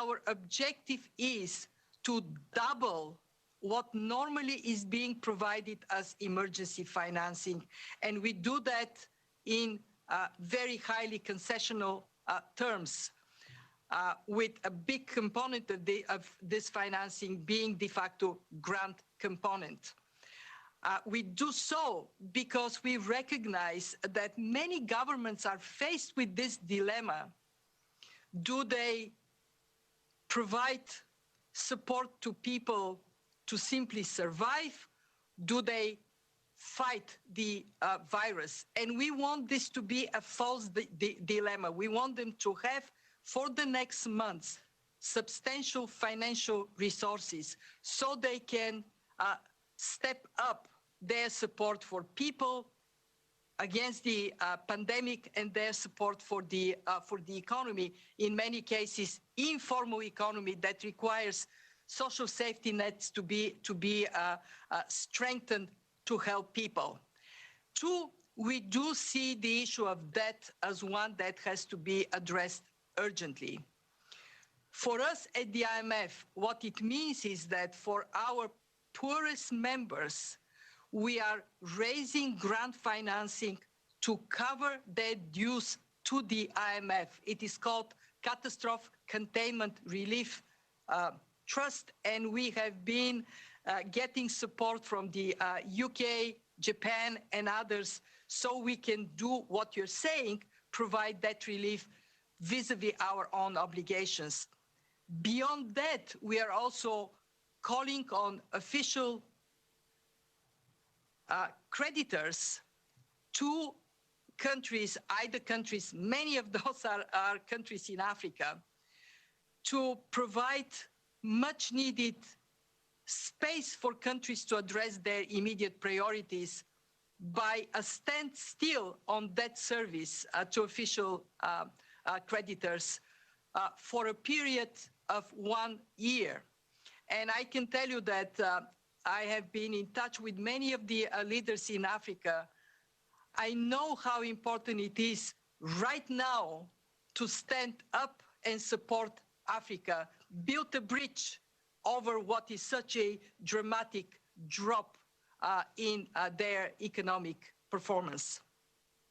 our objective is to double what normally is being provided as emergency financing. And we do that in very highly concessional terms, with a big component of this financing being de facto grant component. We do so because we recognize that many governments are faced with this dilemma. Do they provide support to people to simply survive? Do they fight the virus? And we want this to be a false dilemma. We want them to have, for the next months, substantial financial resources so they can step up their support for people against the pandemic and their support for the economy. In many cases, informal economy that requires social safety nets to be strengthened to help people. Two, we do see the issue of debt as one that has to be addressed urgently. For us at the IMF, what it means is that for our poorest members, we are raising grant financing to cover their dues to the IMF. It is called Catastrophe Containment Relief Trust, and we have been getting support from the UK, Japan, and others, so we can do what you're saying, provide that relief vis-a-vis our own obligations. Beyond that, we are also calling on official creditors to countries, either countries, many of those are countries in Africa, to provide much needed space for countries to address their immediate priorities by a standstill on debt service to official creditors for a period of 1 year. And I can tell you that I have been in touch with many of the leaders in Africa. I know how important it is right now to stand up and support Africa, build a bridge over what is such a dramatic drop in their economic performance.